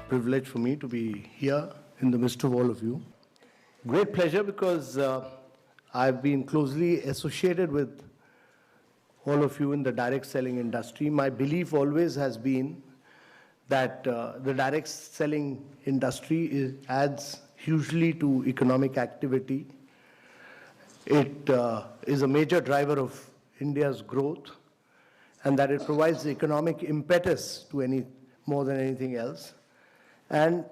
privilege for me to be here in the midst of all of you. Great pleasure because I've been closely associated with all of you in the direct selling industry. My belief always has been that the direct selling industry adds hugely to economic activity. It is a major driver of India's growth, and that it provides the economic impetus to more than anything else. And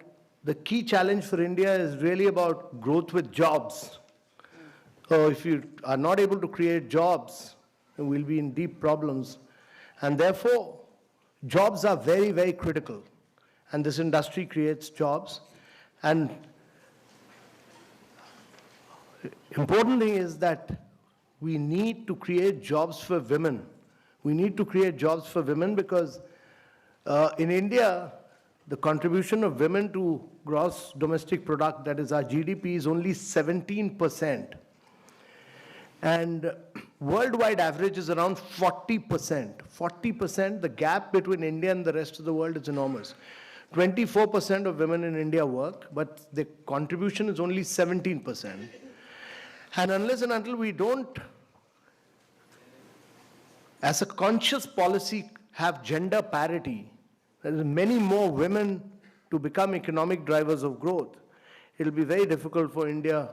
the key challenge for India is really about growth with jobs. So if you are not able to create jobs, we'll be in deep problems. And therefore, jobs are very, very critical. And this industry creates jobs. And important thing is that we need to create jobs for women. We need to create jobs for women because in India, the contribution of women to gross domestic product, that is our GDP, is only 17%. And worldwide average is around 40%. 40%, the gap between India and the rest of the world is enormous. 24% of women in India work, but the contribution is only 17%. And unless and until we don't, as a conscious policy, have gender parity, there is many more women to become economic drivers of growth, it will be very difficult for India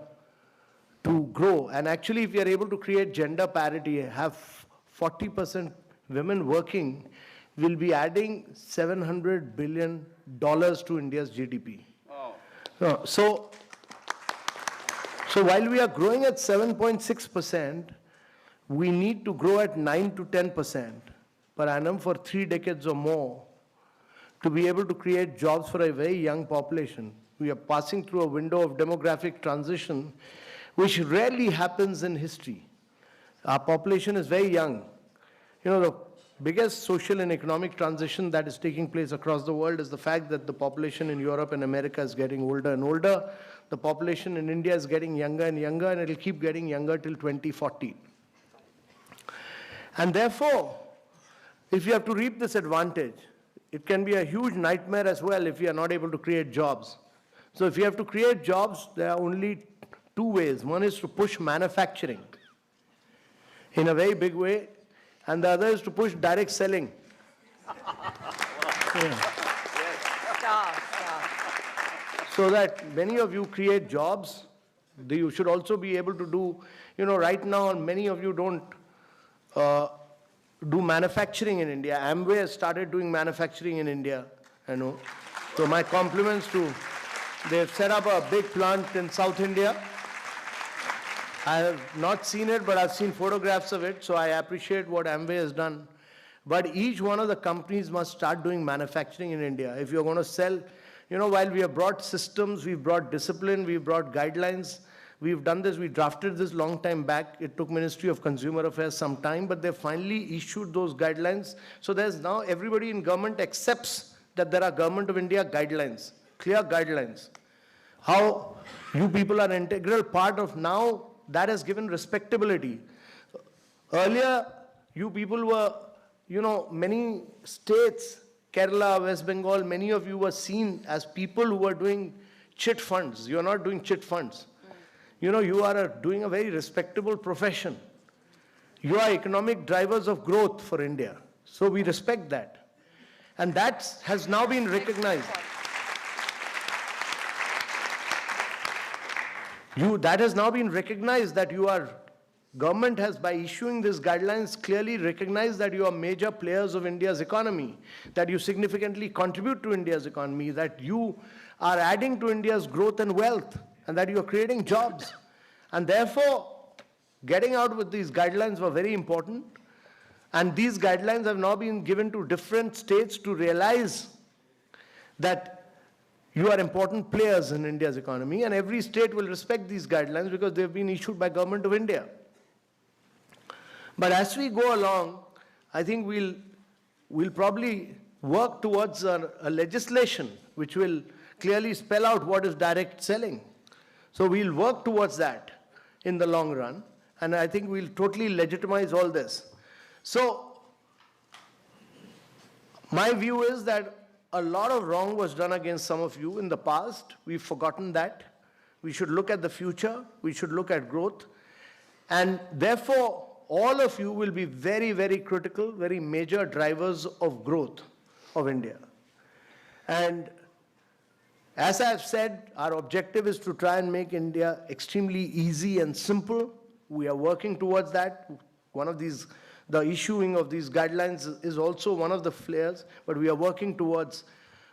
to grow. And actually, if we are able to create gender parity, have 40% women working, we'll be adding $700 billion to India's GDP. Oh. So while we are growing at 7.6%, we need to grow at 9 to 10% per annum for 3 decades or more to be able to create jobs for a very young population. We are passing through a window of demographic transition, which rarely happens in history. Our population is very young. You know, the biggest social and economic transition that is taking place across the world is the fact that the population in Europe and America is getting older and older. The population in India is getting younger and younger, and it will keep getting younger till 2040. And therefore, if you have to reap this advantage, it can be a huge nightmare as well if you are not able to create jobs. So if you have to create jobs, there are only 2 ways. One is to push manufacturing in a very big way, and the other is to push direct selling. Yeah. So that many of you create jobs, you should also be able to do, right now many of you don't do manufacturing in India. Amway has started doing manufacturing in India, I know. So my compliments they've set up a big plant in South India. I have not seen it, but I've seen photographs of it, so I appreciate what Amway has done. But each one of the companies must start doing manufacturing in India. If you're going to sell, while we have brought systems, we've brought discipline, we've brought guidelines, we've done this, we drafted this long time back. It took Ministry of Consumer Affairs some time, but they finally issued those guidelines. So there's now everybody in government accepts that there are Government of India guidelines, clear guidelines. How you people are an integral part of now, that has given respectability. Earlier, you people were, many states, Kerala, West Bengal, many of you were seen as people who were doing chit funds. You are not doing chit funds. You are doing a very respectable profession. You are economic drivers of growth for India. So we respect that. And that has now been recognized. That has now been recognized that government has, by issuing these guidelines, clearly recognized that you are major players of India's economy, that you significantly contribute to India's economy, that you are adding to India's growth and wealth, and that you are creating jobs. And therefore, getting out with these guidelines were very important. And these guidelines have now been given to different states to realize that you are important players in India's economy, and every state will respect these guidelines because they've been issued by Government of India. But as we go along, I think we'll probably work towards a legislation which will clearly spell out what is direct selling. So we'll work towards that in the long run, and I think we'll totally legitimize all this. So my view is that a lot of wrong was done against some of you in the past. We've forgotten that. We should look at the future. We should look at growth. And therefore, all of you will be very, very critical, very major drivers of growth of India. And as I've said, our objective is to try and make India extremely easy and simple. We are working towards that. One of these, the issuing of these guidelines is also one of the flares, but we are working towards,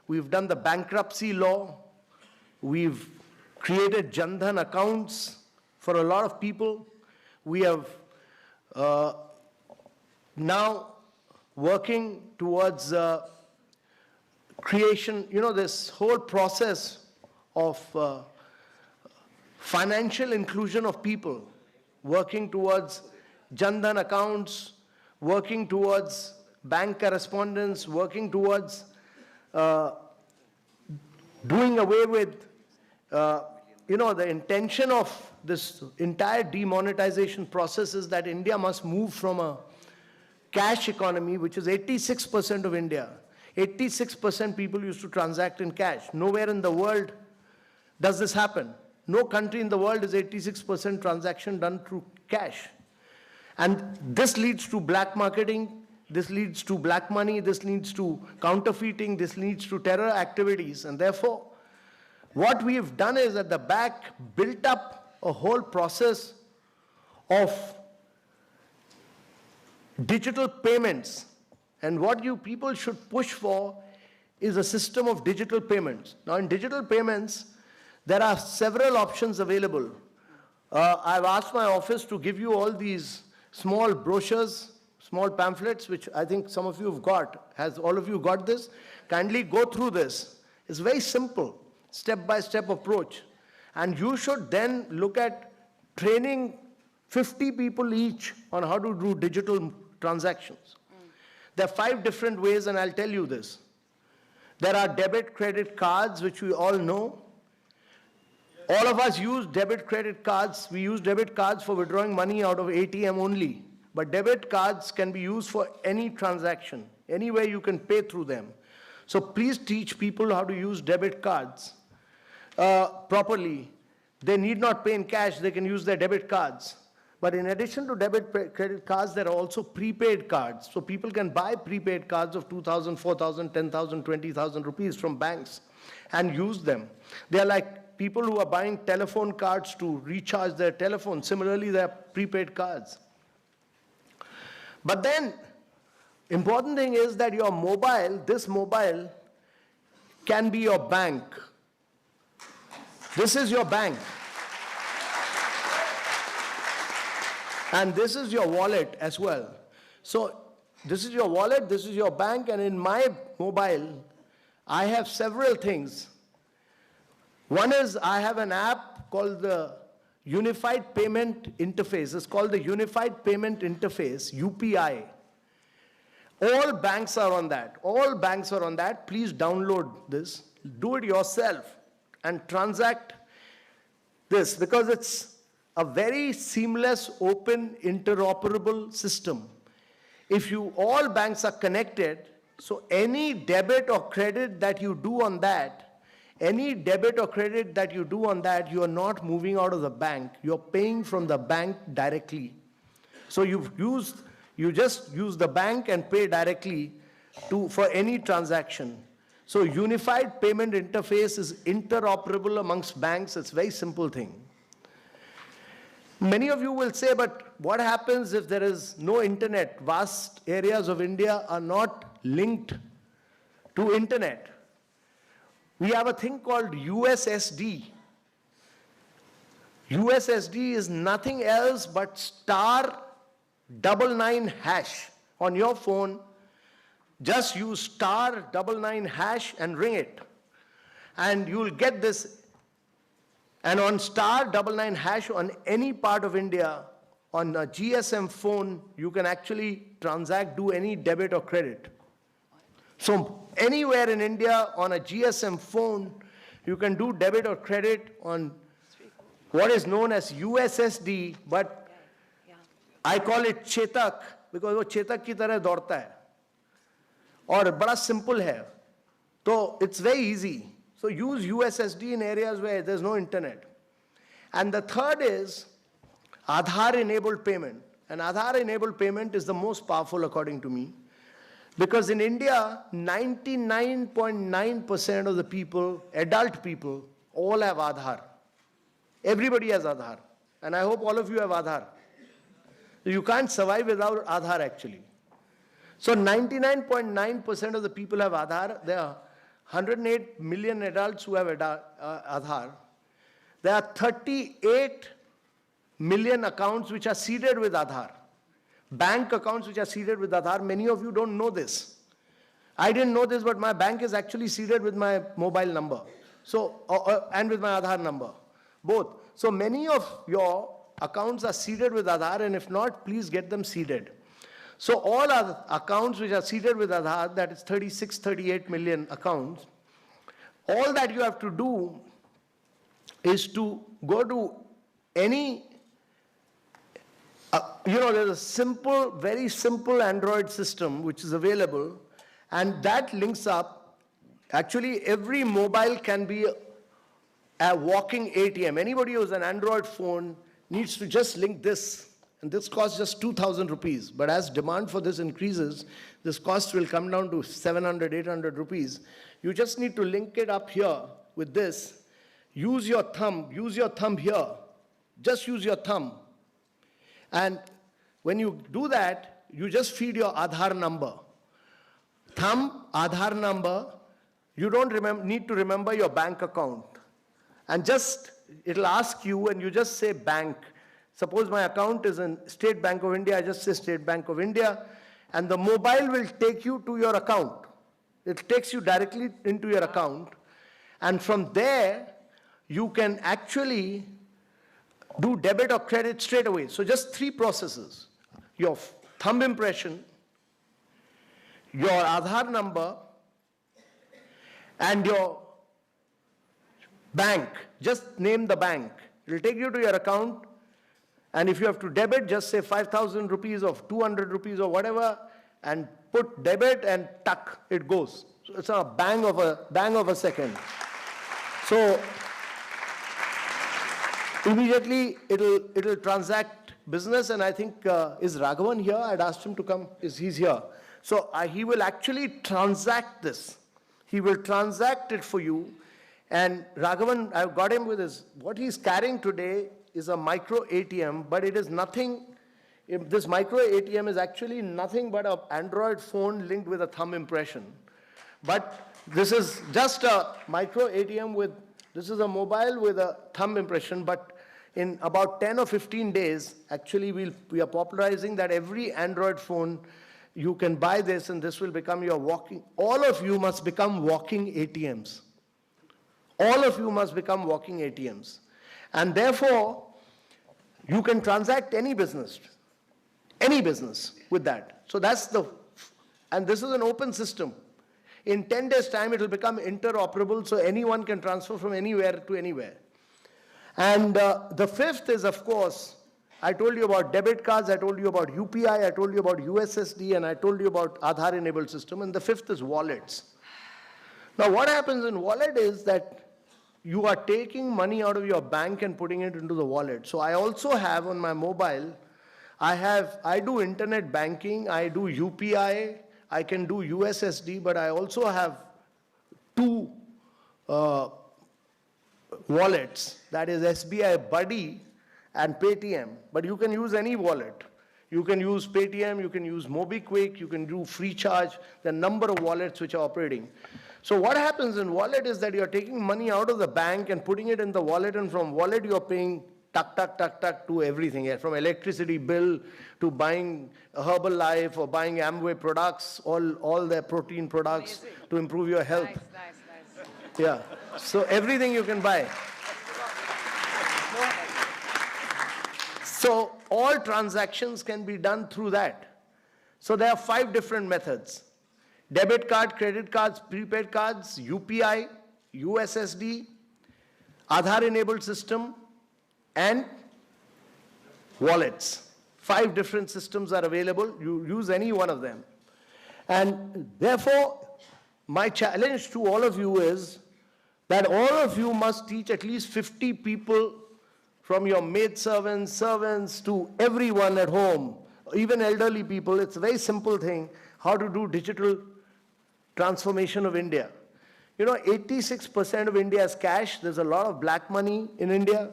we've done the bankruptcy law. We've created Jan Dhan accounts for a lot of people. We have now working towards creation, this whole process of financial inclusion of people, working towards Jan Dhan accounts, working towards bank correspondence, working towards doing away with, the intention of this entire demonetization process is that India must move from a cash economy, which is 86% of India. 86% people used to transact in cash. Nowhere in the world does this happen. No country in the world is 86% transaction done through cash. And this leads to black marketing, this leads to black money, this leads to counterfeiting, this leads to terror activities. And therefore, what we have done is at the back built up a whole process of digital payments. And what you people should push for is a system of digital payments. Now in digital payments, there are several options available. I've asked my office to give you all these small brochures, small pamphlets, which I think some of you have got. Has all of you got this? Kindly go through this. It's very simple, step-by-step approach. And you should then look at training 50 people each on how to do digital transactions. There are 5 different ways, and I'll tell you this. There are debit credit cards, which we all know. All of us use debit credit cards. We use debit cards for withdrawing money out of ATM only. But debit cards can be used for any transaction. Anywhere you can pay through them. So please teach people how to use debit cards properly. They need not pay in cash. They can use their debit cards. But in addition to debit credit cards, there are also prepaid cards. So people can buy prepaid cards of 2,000, 4,000, 10,000, 20,000 rupees from banks and use them. They are like people who are buying telephone cards to recharge their telephone. Similarly, they are prepaid cards. But then, important thing is that your mobile, this mobile, can be your bank. This is your bank. And this is your wallet as well. So this is your wallet, this is your bank, and in my mobile, I have several things. One is I have an app called the Unified Payment Interface. It's called the Unified Payment Interface, UPI. All banks are on that. All banks are on that. Please download this. Do it yourself and transact this because it's a very seamless, open, interoperable system. If all banks are connected, so any debit or credit that you do on that, you are not moving out of the bank. You're paying from the bank directly. So you just use the bank and pay directly for any transaction. So unified payment interface is interoperable amongst banks. It's a very simple thing. Many of you will say, but what happens if there is no internet? Vast areas of India are not linked to internet. We have a thing called USSD. USSD is nothing else but *99# on your phone. Just use *99# and ring it. And you'll get this. And on *99# on any part of India, on a GSM phone, you can actually do any debit or credit. So anywhere in India on a GSM phone, you can do debit or credit on what is known as USSD, but I call it Chetak because वो Chetak की तरह दौड़ता है और बड़ा simple है. So it's very easy. So use USSD in areas where there's no internet. And the third is Aadhaar-enabled payment. And Aadhaar-enabled payment is the most powerful according to me. Because in India, 99.9% of the people, adult people, all have Aadhaar. Everybody has Aadhaar. And I hope all of you have Aadhaar. You can't survive without Aadhaar actually. So 99.9% of the people have Aadhaar. There are 108 million adults who have Aadhaar. There are 38 million accounts which are seeded with Aadhaar. Bank accounts which are seeded with Aadhaar. Many of you don't know this. I didn't know this, but my bank is actually seeded with my mobile number. So, and with my Aadhaar number, both. So many of your accounts are seeded with Aadhaar, and if not, please get them seeded. So all our accounts which are seeded with Aadhaar, that is 36, 38 million accounts, all that you have to do is to go to any, there's a simple, very simple Android system which is available, and that links up. Actually, every mobile can be a walking ATM. Anybody who has an Android phone needs to just link this. And this costs just 2,000 rupees. But as demand for this increases, this cost will come down to 700, 800 rupees. You just need to link it up here with this. Use your thumb here. Just use your thumb. And when you do that, you just feed your Aadhaar number. Thumb, Aadhaar number. You don't need to remember your bank account. And just, it'll ask you, and you just say bank. Suppose my account is in State Bank of India, I just say State Bank of India, and the mobile will take you to your account. It takes you directly into your account, and from there, you can actually do debit or credit straight away. So just 3 processes: your thumb impression, your Aadhaar number, and your bank. Just name the bank. It will take you to your account. And if you have to debit, just say 5,000 rupees or 200 rupees or whatever, and put debit and tuck, it goes. So it's a bang of a second. So immediately it'll transact business, and I think is Raghavan here? I'd asked him to come. He's here. So he will actually transact this. He will transact it for you. And Raghavan, I've got him with what he's carrying today is a micro ATM, but it is nothing. This micro ATM is actually nothing but an Android phone linked with a thumb impression. But this is just a micro ATM this is a mobile with a thumb impression, but in about 10 or 15 days, actually we are popularizing that every Android phone, you can buy this and this will become your all of you must become walking ATMs. All of you must become walking ATMs. And therefore, you can transact any business with that. So and this is an open system. In 10 days' time, it will become interoperable, so anyone can transfer from anywhere to anywhere. And the fifth is, of course, I told you about debit cards, I told you about UPI, I told you about USSD, and I told you about Aadhaar-enabled system, and the fifth is wallets. Now, what happens in wallet is that you are taking money out of your bank and putting it into the wallet. So I also have on my mobile, I do internet banking, I do UPI, I can do USSD, but I also have 2 wallets, that is SBI Buddy and Paytm. But you can use any wallet. You can use Paytm, you can use MobiKwik, you can do FreeCharge, the number of wallets which are operating. So what happens in wallet is that you're taking money out of the bank and putting it in the wallet, and from wallet you're paying tuck, tuck, tuck, tuck to everything, from electricity bill to buying Herbalife or buying Amway products, all their protein products. Amazing. To improve your health. Nice. Yeah, so everything you can buy. So all transactions can be done through that. So there are 5 different methods: debit card, credit cards, prepaid cards, UPI, USSD, Aadhaar-enabled system, and wallets. 5 different systems are available. You use any one of them. And therefore, my challenge to all of you is that all of you must teach at least 50 people, from your maidservants, servants, to everyone at home, even elderly people. It's a very simple thing, how to do digital transformation of India. You know, 86% of India is cash. There's a lot of black money in India.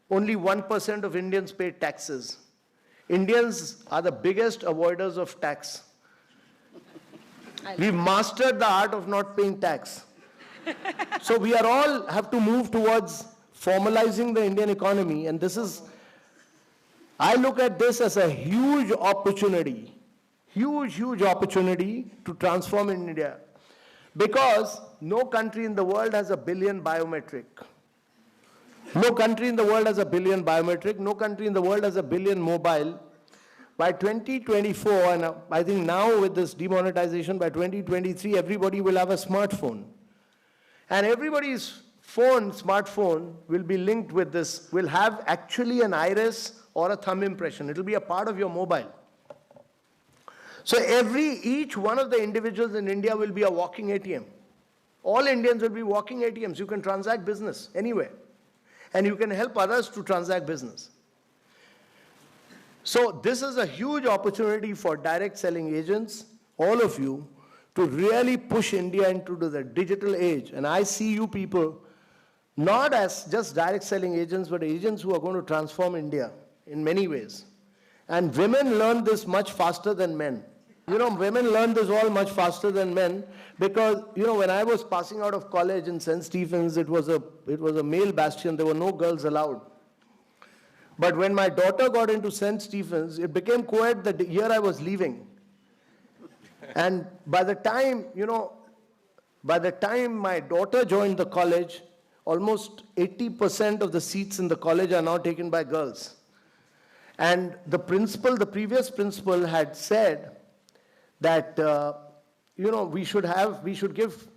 Only 1% of Indians pay taxes. Indians are the biggest avoiders of tax. We've mastered the art of not paying tax. So we are all have to move towards formalizing the Indian economy, and this is, I look at this as a huge opportunity to transform India, because no country in the world has a billion biometric. No country in the world has a billion biometric. No country in the world has a billion mobile. By 2024, and I think now with this demonetization, by 2023, everybody will have a smartphone. And everybody's smartphone will be linked with this, will have actually an iris or a thumb impression. It will be a part of your mobile. So each one of the individuals in India will be a walking ATM. All Indians will be walking ATMs. You can transact business anywhere. And you can help others to transact business. So this is a huge opportunity for direct selling agents, all of you, to really push India into the digital age. And I see you people not as just direct selling agents, but agents who are going to transform India in many ways. And women learn this much faster than men. You know, women learn this all much faster than men, because, you know, when I was passing out of college in St. Stephen's, it was a male bastion. There were no girls allowed. But when my daughter got into St. Stephen's, it became co-ed the year I was leaving. And by the time, my daughter joined the college, almost 80% of the seats in the college are now taken by girls. And the previous principal had said that, we should give,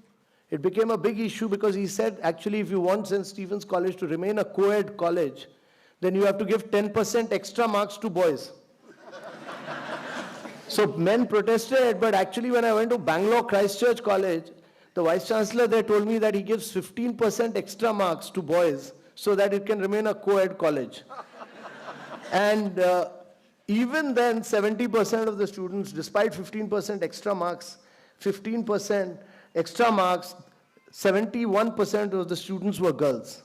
it became a big issue because he said, actually, if you want St. Stephen's College to remain a co-ed college, then you have to give 10% extra marks to boys. So men protested, but actually when I went to Bangalore Christchurch College, the Vice Chancellor there told me that he gives 15% extra marks to boys so that it can remain a co-ed college. And even then, 70% of the students, despite 15% extra marks, 71% of the students were girls.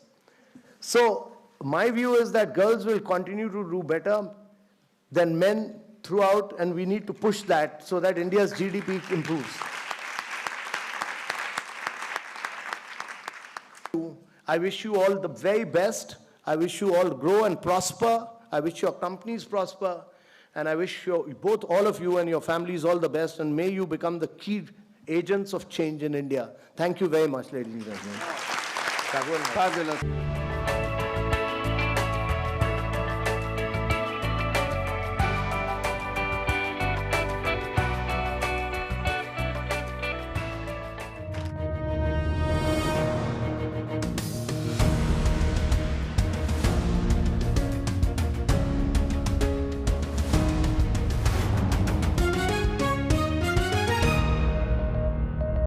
So my view is that girls will continue to do better than men throughout, and we need to push that so that India's GDP improves. I wish you all the very best. I wish you all grow and prosper. I wish your companies prosper. And I wish all of you and your families all the best, and may you become the key agents of change in India. Thank you very much, ladies and gentlemen. Fabulous.